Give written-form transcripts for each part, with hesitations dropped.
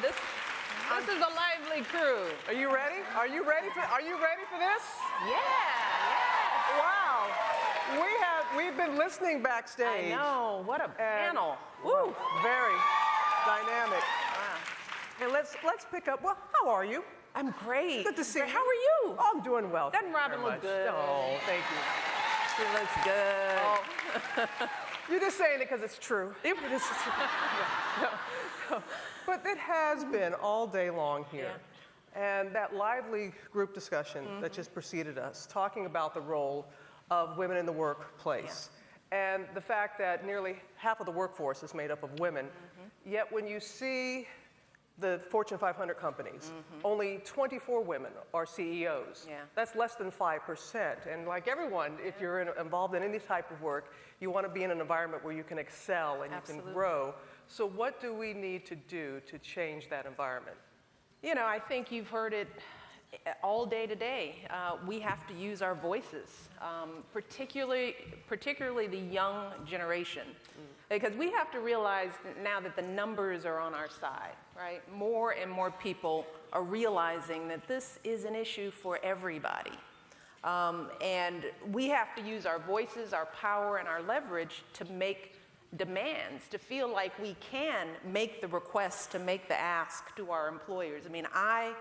this is a lively crew. Are you ready? Are you ready for this? Yeah. Wow. We've been listening backstage. I know. What a panel. Woo. Very dynamic. Wow. And let's pick up. Well, how are you? I'm great. Good to see you. How are you? Oh, I'm doing well. Doesn't Robin look good? Oh, thank you. She looks good. Oh. You're just saying it because it's true. No. But it has been all day long here. Yeah. And that lively group discussion that just preceded us, talking about the role of women in the workplace. Yeah. And the fact that nearly half of the workforce is made up of women. Yet when you see the Fortune 500 companies, only 24 women are CEOs. Yeah. That's less than 5%. And like everyone, if you're involved in any type of work, you want to be in an environment where you can excel and you can grow. So what do we need to do to change that environment? You know, I think you've heard it all day today. We have to use our voices, particularly the young generation. Because we have to realize now that the numbers are on our side, right? More and more people are realizing that this is an issue for everybody. And we have to use our voices, our power, and our leverage to make demands, to feel like we can make the request, to make the ask to our employers. I mean, I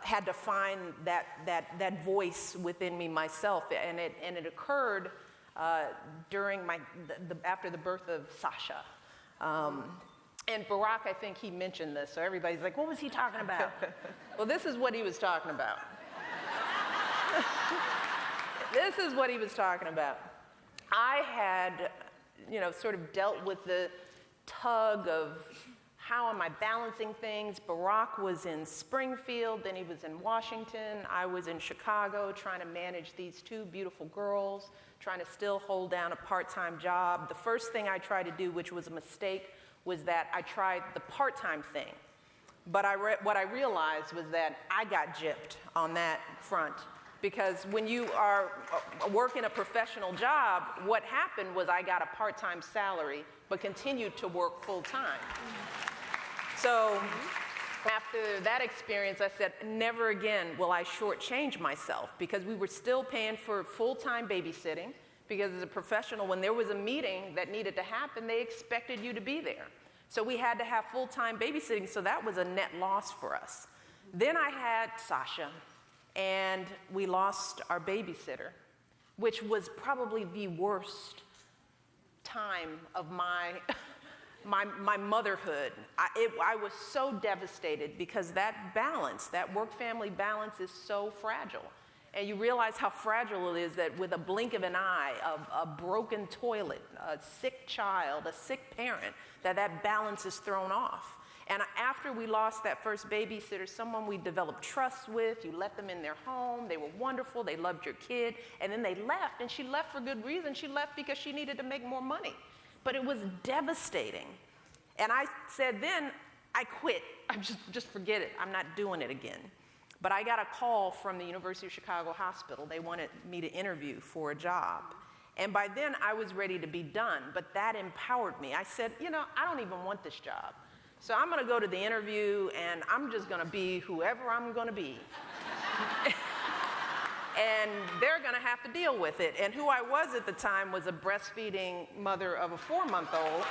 had to find that voice within me myself, and it occurred during after the birth of Sasha. And Barack, I think he mentioned this, so everybody's like, what was he talking about? Well, this is what he was talking about. This is what he was talking about. I had, sort of dealt with the tug of how am I balancing things. Barack was in Springfield, then he was in Washington. I was in Chicago trying to manage these two beautiful girls, trying to still hold down a part-time job. The first thing I tried to do, which was a mistake, was that I tried the part-time thing. But what I realized was that I got gypped on that front. Because when you are working a professional job, what happened was I got a part-time salary, but continued to work full-time. So after that experience, I said, never again will I shortchange myself, because we were still paying for full-time babysitting, because as a professional, when there was a meeting that needed to happen, they expected you to be there. So we had to have full-time babysitting, so that was a net loss for us. Then I had Sasha, and we lost our babysitter, which was probably the worst time of my motherhood. I was so devastated, because that balance, that work-family balance, is so fragile. And you realize how fragile it is that with a blink of an eye, a broken toilet, a sick child, a sick parent, that balance is thrown off. And after we lost that first babysitter, someone we developed trust with, you let them in their home, they were wonderful, they loved your kid, and then they left, and she left for good reason. She left because she needed to make more money. But it was devastating. And I said then, I quit. I just forget it. I'm not doing it again. But I got a call from the University of Chicago Hospital. They wanted me to interview for a job. And by then, I was ready to be done, but that empowered me. I said, I don't even want this job. So I'm gonna go to the interview, and I'm just gonna be whoever I'm gonna be. And they're gonna have to deal with it. And who I was at the time was a breastfeeding mother of a 4-month-old.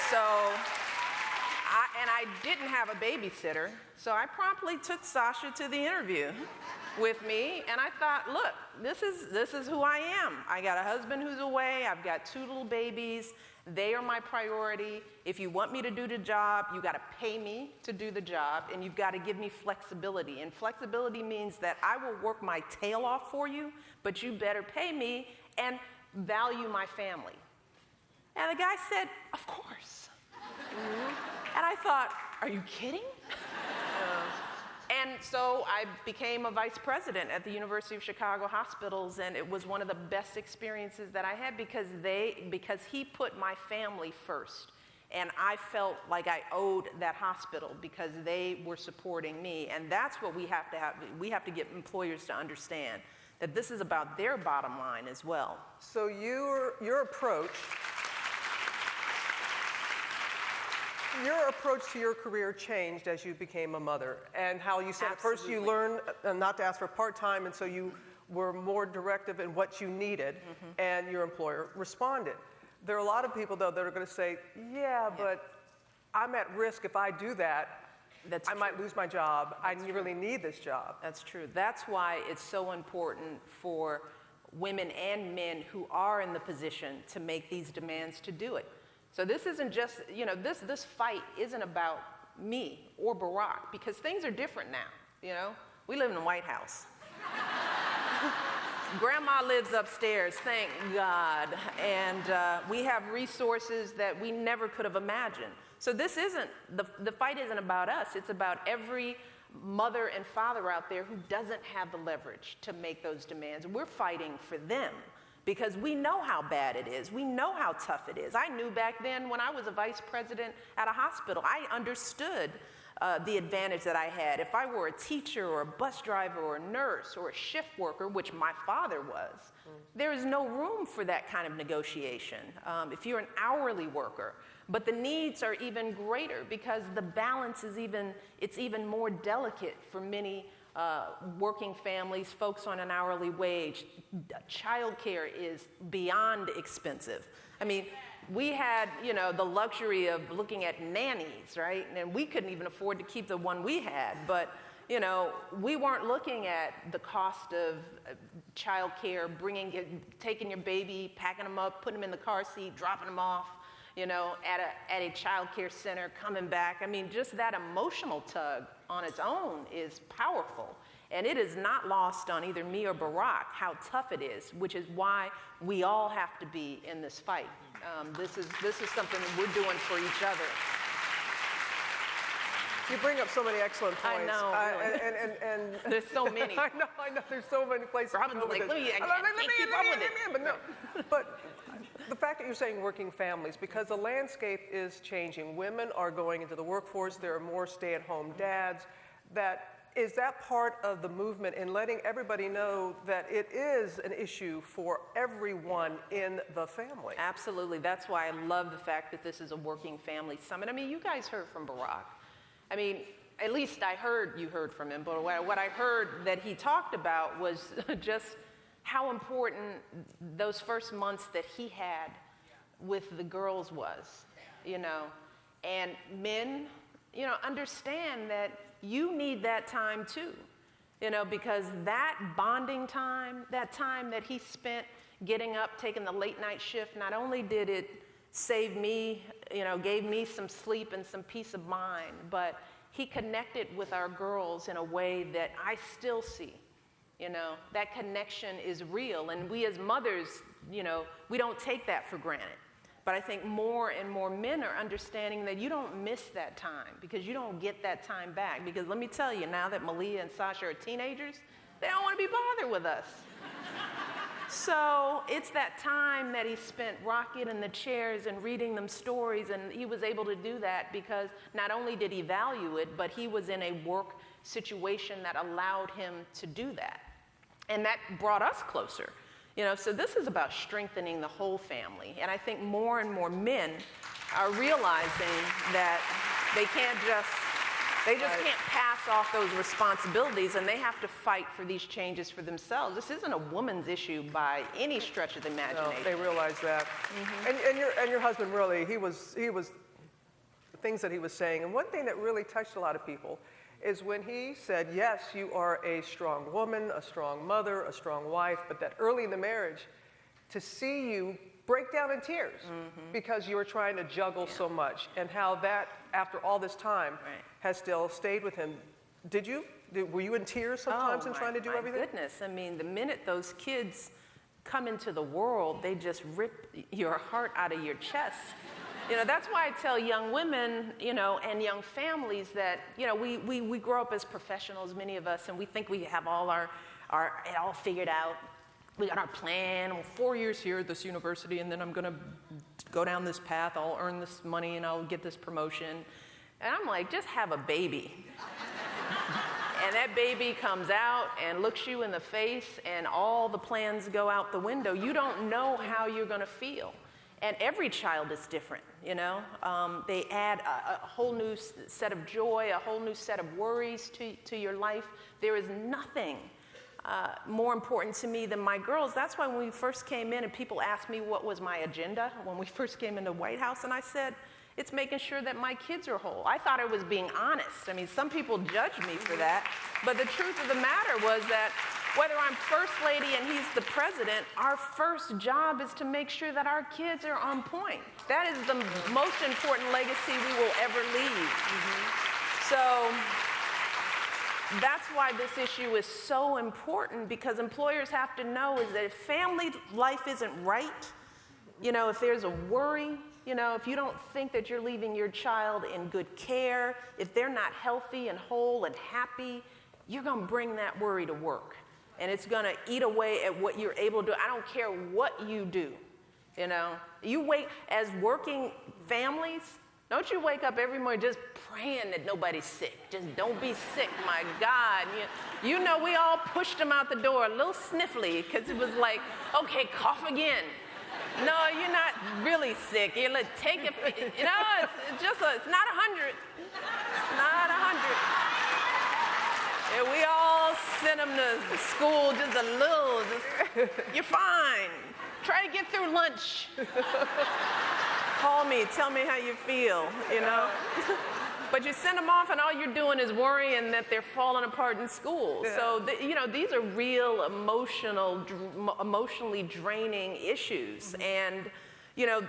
So, I didn't have a babysitter, so I promptly took Sasha to the interview with me, and I thought, look, this is who I am. I got a husband who's away, I've got 2 little babies, they are my priority. If you want me to do the job, you gotta pay me to do the job, and you've gotta give me flexibility. And flexibility means that I will work my tail off for you, but you better pay me and value my family. And the guy said, of course. And I thought, are you kidding? And so I became a vice president at the University of Chicago Hospitals, and it was one of the best experiences that I had, because he put my family first. And I felt like I owed that hospital because they were supporting me. And that's what we have to have. We have to get employers to understand that this is about their bottom line as well. So your approach your approach to your career changed as you became a mother, and how you said at first you learned not to ask for part-time, and so you were more directive in what you needed, and your employer responded. There are a lot of people, though, that are going to say, yeah, but I'm at risk if I do that. I might lose my job. I really need this job. That's true. That's why it's so important for women and men who are in the position to make these demands to do it. So this isn't just, this fight isn't about me or Barack, because things are different now, We live in the White House. Grandma lives upstairs, thank God, and we have resources that we never could have imagined. So this isn't, the fight isn't about us, it's about every mother and father out there who doesn't have the leverage to make those demands. We're fighting for them because we know how bad it is. We know how tough it is. I knew back then when I was a vice president at a hospital, I understood the advantage that I had. If I were a teacher or a bus driver or a nurse or a shift worker, which my father was, there is no room for that kind of negotiation if you're an hourly worker. But the needs are even greater because the balance is it's even more delicate for many working families, folks on an hourly wage. Childcare is beyond expensive. I mean, we had, the luxury of looking at nannies, right? And we couldn't even afford to keep the one we had. But, we weren't looking at the cost of childcare, taking your baby, packing them up, putting them in the car seat, dropping them off, at a childcare center, coming back. I mean, just that emotional tug on its own is powerful. And it is not lost on either me or Barack how tough it is, which is why we all have to be in this fight. This is something that we're doing for each other. You bring up so many excellent points. I know. Really. And there's so many. I know. There's so many places. Robin's like, let me keep up with it. But no. But the fact that you're saying working families, because the landscape is changing. Women are going into the workforce. There are more stay-at-home dads. Is that part of the movement in letting everybody know that it is an issue for everyone in the family? Absolutely. That's why I love the fact that this is a working family summit. I mean, you guys heard from Barack. I mean, at least you heard from him, but what I heard that he talked about was just how important those first months that he had with the girls was, and men, understand that you need that time too, because that bonding time, that time that he spent getting up, taking the late night shift, not only did it save me, gave me some sleep and some peace of mind, but he connected with our girls in a way that I still see. That connection is real, and we as mothers, we don't take that for granted. But I think more and more men are understanding that you don't miss that time because you don't get that time back. Because let me tell you, now that Malia and Sasha are teenagers, they don't want to be bothered with us. So it's that time that he spent rocking in the chairs and reading them stories, and he was able to do that because not only did he value it, but he was in a work situation that allowed him to do that. And that brought us closer. So this is about strengthening the whole family. And I think more and more men are realizing that they just can't pass off those responsibilities, and they have to fight for these changes for themselves. This isn't a woman's issue by any stretch of the imagination. No, they realize that. Mm-hmm. And your husband really, he was the things that he was saying. And one thing that really touched a lot of people is when he said, yes, you are a strong woman, a strong mother, a strong wife, but that early in the marriage, to see you break down in tears because you were trying to juggle so much, and how that, after all this time, has still stayed with him. Were you in tears sometimes in trying to do everything? Oh, my goodness. I mean, the minute those kids come into the world, they just rip your heart out of your chest. That's why I tell young women, and young families that, we grow up as professionals, many of us, and we think we have it all figured out. We got our plan. Well, 4 years here at this university, and then I'm going to go down this path. I'll earn this money, and I'll get this promotion. And I'm like, just have a baby. And that baby comes out and looks you in the face, and all the plans go out the window. You don't know how you're going to feel. And every child is different, you know? They add a whole new set of joy, a whole new set of worries to your life. There is nothing more important to me than my girls. That's why when we first came in and people asked me what was my agenda when we first came into the White House, and I said, it's making sure that my kids are whole. I thought I was being honest. I mean, some people judge me for that, but the truth of the matter was that whether I'm first lady and he's the president, our first job is to make sure that our kids are on point. That is the most important legacy we will ever leave. So that's why this issue is so important, because employers have to know is that if family life isn't right, you know, if there's a worry, you know, if you don't think that you're leaving your child in good care, if they're not healthy and whole and happy, you're going to bring that worry to work. And it's going to eat away at what you're able to do. I don't care what you do, you know. You wait, as working families, don't you wake up every morning just praying that nobody's sick. Just don't be sick, my God. You know, we all pushed them out the door a little sniffly because it was like, okay, cough again. No, you're not really sick. You're like, take it. You know, it's just it's not 100. It's not 100. And we all sent them to school just a little. You're fine. Try to get through lunch. Call me. Tell me how you feel, you know. But you send them off, and all you're doing is worrying that they're falling apart in school. Yeah. So, you know, these are real emotionally draining issues. And, you know,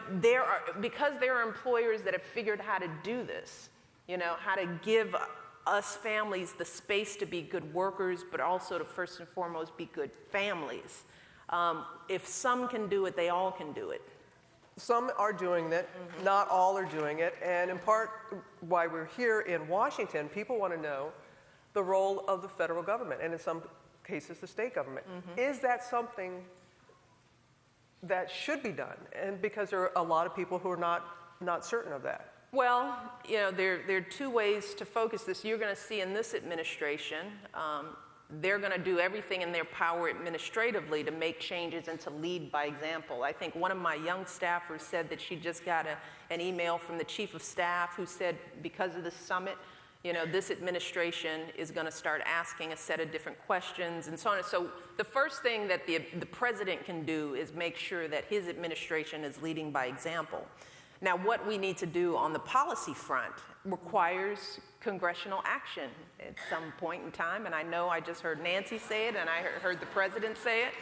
because there are employers that have figured how to do this, you know, how to give us families the space to be good workers, but also to first and foremost be good families. If some can do it, they all can do it. Some are doing it, not all are doing it, and in part why we're here in Washington, people want to know the role of the federal government, and in some cases the state government. Is that something that should be done? And because there are a lot of people who are not certain of that. Well, you know, there are two ways to focus this. You're going to see in this administration, they're going to do everything in their power administratively to make changes and to lead by example. I think one of my young staffers said that she just got an email from the chief of staff who said because of the summit, you know, this administration is going to start asking a set of different questions and so on. So the first thing that the president can do is make sure that his administration is leading by example. Now, what we need to do on the policy front requires congressional action at some point in time, and I know I just heard Nancy say it, and I heard the president say it,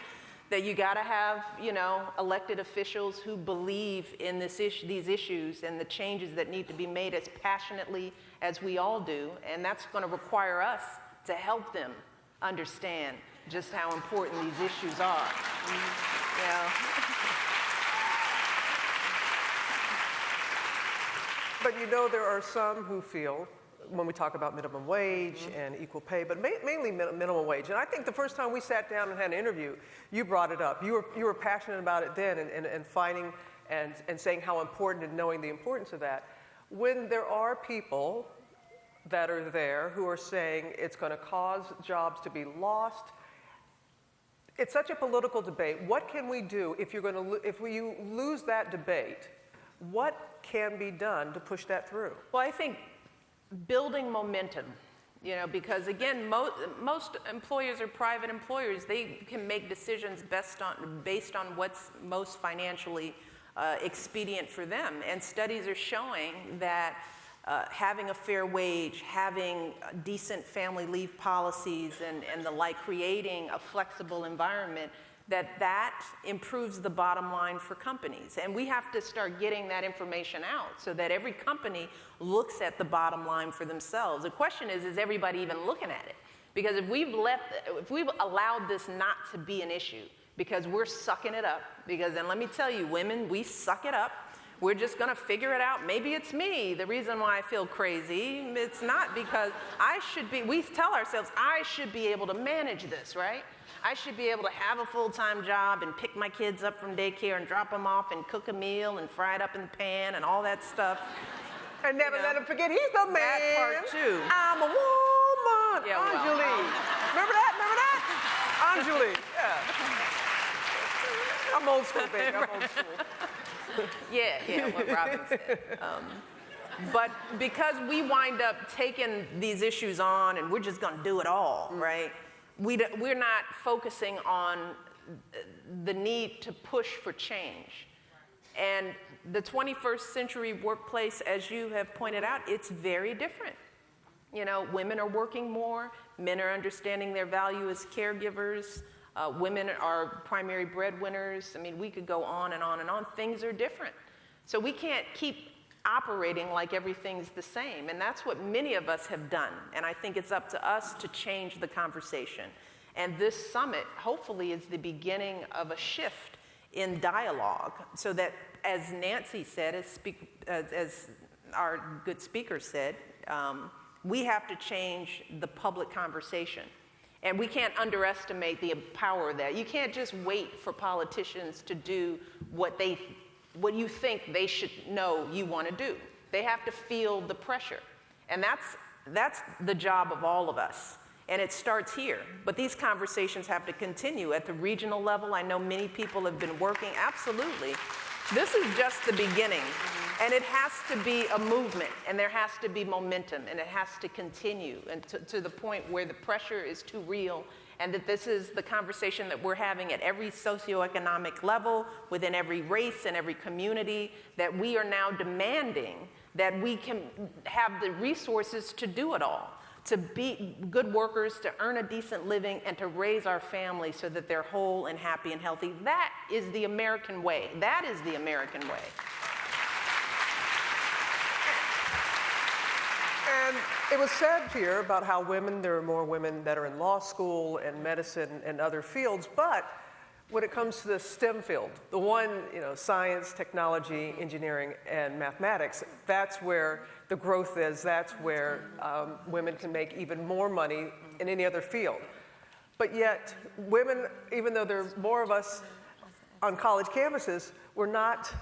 that you got to have, you know, elected officials who believe in these issues and the changes that need to be made as passionately as we all do, and that's going to require us to help them understand just how important these issues are. You know? But you know, there are some who feel, when we talk about minimum wage and equal pay, but mainly minimum wage. And I think the first time we sat down and had an interview, you brought it up. You were passionate about it then and fighting and saying how important and knowing the importance of that. When there are people that are there who are saying it's going to cause jobs to be lost, it's such a political debate. What can we do if you lose that debate? What can be done to push that through? Well, I think building momentum, you know, because again, most employers are private employers. They can make decisions based on what's most financially expedient for them. And studies are showing that having a fair wage, having decent family leave policies and the like, creating a flexible environment, that improves the bottom line for companies. And we have to start getting that information out so that every company looks at the bottom line for themselves. The question is everybody even looking at it? Because if we've allowed this not to be an issue, because we're sucking it up, and let me tell you, women, we suck it up. We're just going to figure it out. Maybe it's me. The reason why I feel crazy, it's not because we tell ourselves, I should be able to manage this, right? I should be able to have a full-time job and pick my kids up from daycare and drop them off and cook a meal and fry it up in the pan and all that stuff. And never let him forget he's the man. That part too. I'm a woman. Yeah, Anjali. well, Remember that? Anjali. Yeah. I'm old school, baby. I'm old school. Yeah, what Robin said. But because we wind up taking these issues on and we're just going to do it all, right? We're not focusing on the need to push for change. And the 21st century workplace, as you have pointed out, it's very different. You know, women are working more, men are understanding their value as caregivers, women are primary breadwinners. I mean, we could go on and on and on. Things are different. So we can't keep operating like everything's the same. And that's what many of us have done. And I think it's up to us to change the conversation. And this summit, hopefully, is the beginning of a shift in dialogue so that, as Nancy said, as our good speaker said, we have to change the public conversation. And we can't underestimate the power of that. You can't just wait for politicians to do what you think they should know you want to do. They have to feel the pressure. And that's the job of all of us. And it starts here. But these conversations have to continue at the regional level. I know many people have been working. Absolutely. This is just the beginning. And it has to be a movement, and there has to be momentum, and it has to continue and to the point where the pressure is too real, and that this is the conversation that we're having at every socioeconomic level, within every race and every community, that we are now demanding that we can have the resources to do it all, to be good workers, to earn a decent living, and to raise our families so that they're whole and happy and healthy. That is the American way. That is the American way. And it was said here about how there are more women that are in law school and medicine and other fields, but when it comes to the STEM field, the one, science, technology, engineering, and mathematics, that's where the growth is. That's where women can make even more money in any other field. But yet, women, even though there are more of us on college campuses, we're not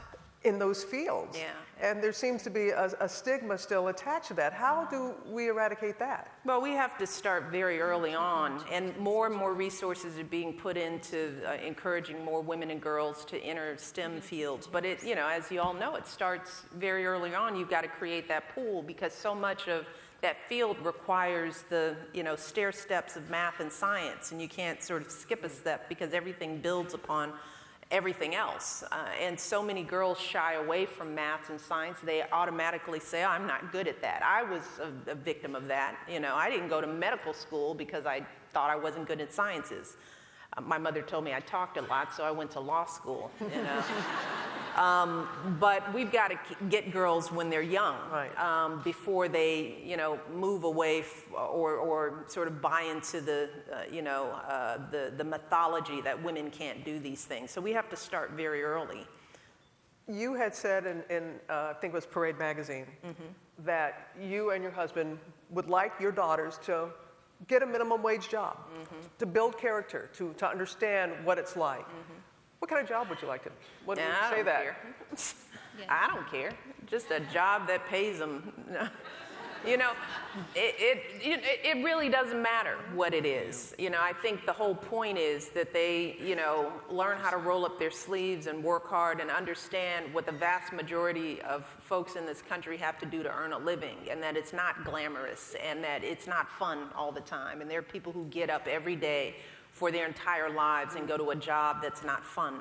in those fields. Yeah. And there seems to be a stigma still attached to that. How do we eradicate that? Well, we have to start very early on, and more resources are being put into encouraging more women and girls to enter STEM fields. But as you all know, it starts very early on. You've got to create that pool because so much of that field requires the stair steps of math and science, and you can't sort of skip a step because everything builds upon everything else. And so many girls shy away from math and science. They automatically say, oh, I'm not good at that. I was a victim of that. I didn't go to medical school because I thought I wasn't good at sciences. My mother told me I talked a lot, so I went to law school. But we've got to get girls when they're young, right. Before they, move away or sort of buy into the mythology that women can't do these things. So we have to start very early. You had said in I think it was Parade Magazine, that you and your husband would like your daughters to get a minimum wage job, to build character, to understand what it's like. What kind of job would you like to? What do you say that? Care. I don't care. Just a job that pays them. It really doesn't matter what it is. I think the whole point is that they, learn how to roll up their sleeves and work hard and understand what the vast majority of folks in this country have to do to earn a living, and that it's not glamorous and that it's not fun all the time. And there are people who get up every day for their entire lives and go to a job that's not fun.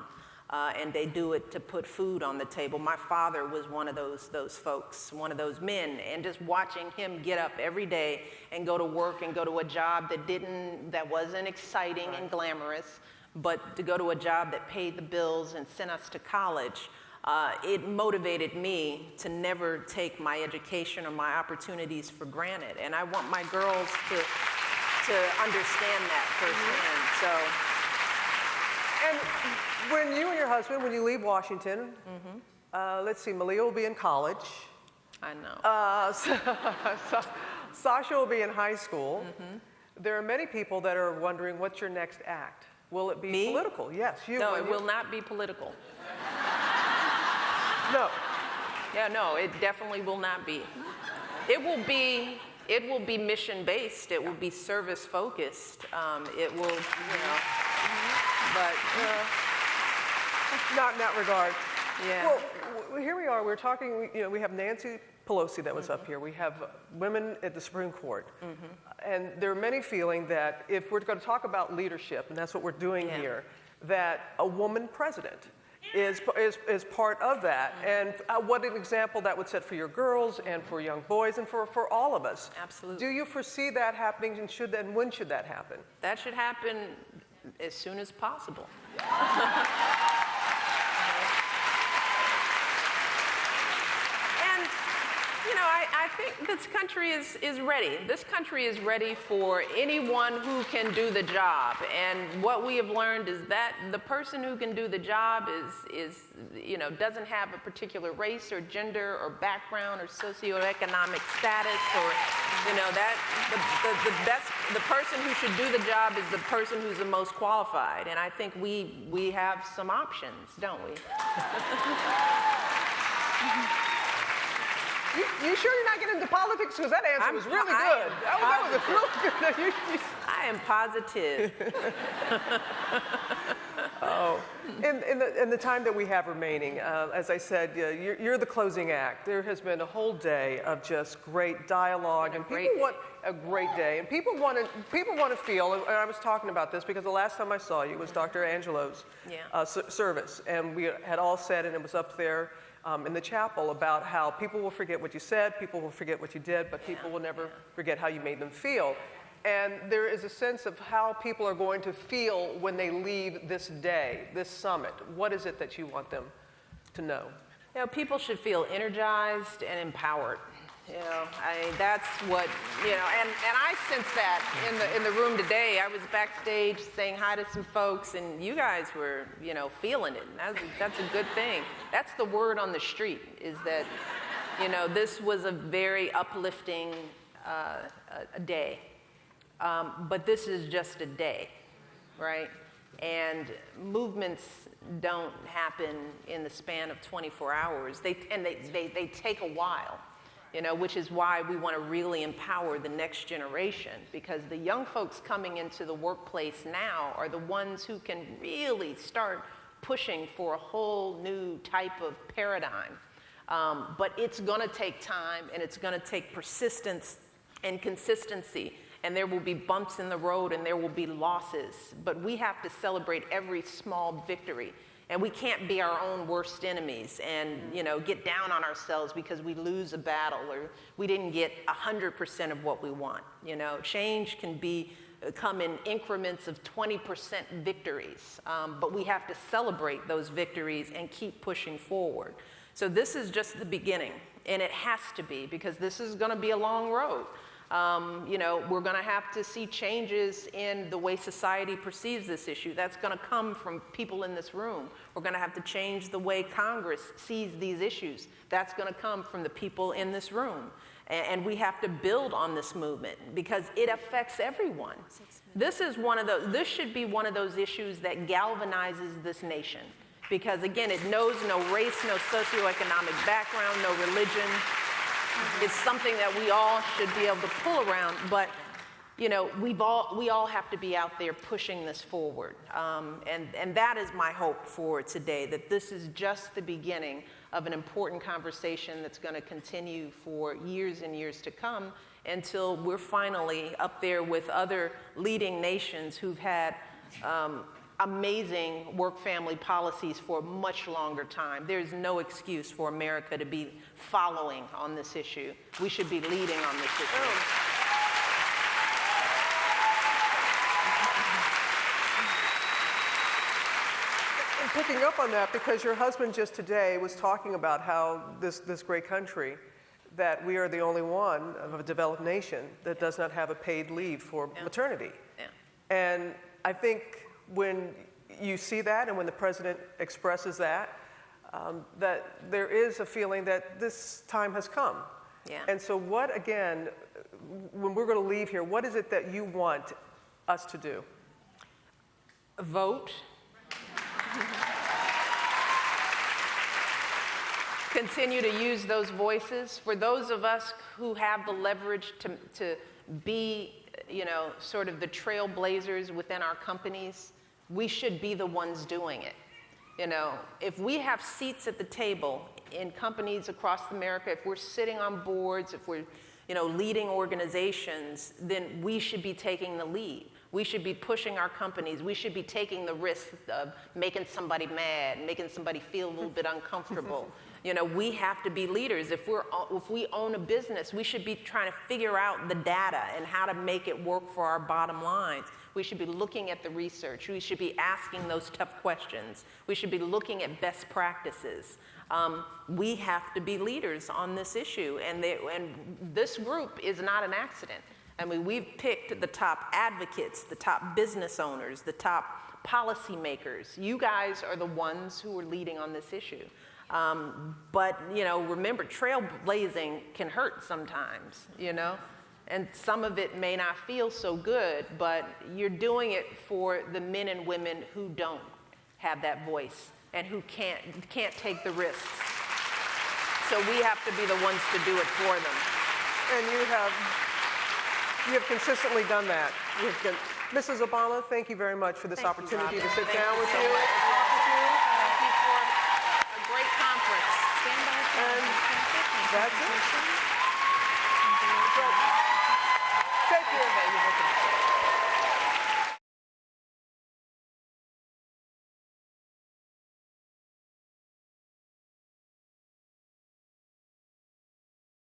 And they do it to put food on the table. My father was one of those folks, one of those men, and just watching him get up every day and go to work and go to a job that wasn't exciting and glamorous, but to go to a job that paid the bills and sent us to college, it motivated me to never take my education or my opportunities for granted. And I want my girls to understand that firsthand. And when you and your husband, when you leave Washington, let's see, Malia will be in college. I know. Sasha will be in high school. There are many people that are wondering, what's your next act? Will it be political? Yes, you. No, it will not be political. No. Yeah, no, it definitely will not be. It will be mission-based. It will be service-focused. It will, but not in that regard. Yeah. Well, here we are. We're talking. We have Nancy Pelosi that was up here. We have women at the Supreme Court, and there are many feeling that if we're going to talk about leadership, and that's what we're doing here, that a woman president is part of that. And what an example that would set for your girls and for young boys and for all of us. Absolutely. Do you foresee that happening, and when should that happen? That should happen as soon as possible. And, I think this country is ready. This country is ready for anyone who can do the job. And what we have learned is that the person who can do the job doesn't have a particular race or gender or background or socioeconomic status or, the person who should do the job is the person who's the most qualified. And I think we have some options, don't we? You sure you're not getting into politics? Because that answer was really good. That was a real good. I am positive. In the time that we have remaining, as I said, you're the closing act. There has been a whole day of just great dialogue, and people want a great day, and people want to feel. And I was talking about this because the last time I saw you was Dr. Angelo's service, and we had all said, and it was up there in the chapel, about how people will forget what you said, people will forget what you did, but people will never forget how you made them feel. And there is a sense of how people are going to feel when they leave this day, this summit. What is it that you want them to know? People should feel energized and empowered. That's what, and I sense that in the room today. I was backstage saying hi to some folks, and you guys were, feeling it. And that's a good thing. That's the word on the street, is that, this was a very uplifting day. But this is just a day, right? And movements don't happen in the span of 24 hours. They take a while, which is why we want to really empower the next generation, because the young folks coming into the workplace now are the ones who can really start pushing for a whole new type of paradigm. But it's going to take time, and it's going to take persistence and consistency. And there will be bumps in the road, and there will be losses. But we have to celebrate every small victory. And we can't be our own worst enemies and, get down on ourselves because we lose a battle or we didn't get 100% of what we want. Change can come in increments of 20% victories. But we have to celebrate those victories and keep pushing forward. So this is just the beginning. And it has to be, because this is going to be a long road. We're going to have to see changes in the way society perceives this issue. That's going to come from people in this room. We're going to have to change the way Congress sees these issues. That's going to come from the people in this room. And we have to build on this movement because it affects everyone. This should be one of those issues that galvanizes this nation. Because again, it knows no race, no socioeconomic background, no religion. It's something that we all should be able to pull around, but we all have to be out there pushing this forward, and that is my hope for today. That this is just the beginning of an important conversation that's going to continue for years and years to come until we're finally up there with other leading nations who've had amazing work-family policies for a much longer time. There's no excuse for America to be following on this issue. We should be leading on this issue. And picking up on that, because your husband just today was talking about how this great country, that we are the only one of a developed nation that does not have a paid leave for maternity. Yeah. And I think when you see that and when the president expresses that, that there is a feeling that this time has come. Yeah. And so what, again, when we're going to leave here, what is it that you want us to do? Vote. Continue to use those voices. For those of us who have the leverage to be, sort of the trailblazers within our companies, we should be the ones doing it. You know, if we have seats at the table in companies across America, if we're sitting on boards, if we're, you know, leading organizations, then we should be taking the lead. We should be pushing our companies. We should be taking the risk of making somebody mad, making somebody feel a little bit uncomfortable. You know, we have to be leaders. If we own a business, we should be trying to figure out the data and how to make it work for our bottom lines. We should be looking at the research. We should be asking those tough questions. We should be looking at best practices. We have to be leaders on this issue, and this group is not an accident. I mean, we've picked the top advocates, the top business owners, the top policymakers. You guys are the ones who are leading on this issue. But, you know, remember, trailblazing can hurt sometimes, you know? And some of it may not feel so good, but you're doing it for the men and women who don't have that voice and who can't take the risks. So we have to be the ones to do it for them. And you have consistently done that. Mrs. Obama, thank you very much for this opportunity to sit down with you and talk with you. Thank you for a great conference. And that's it.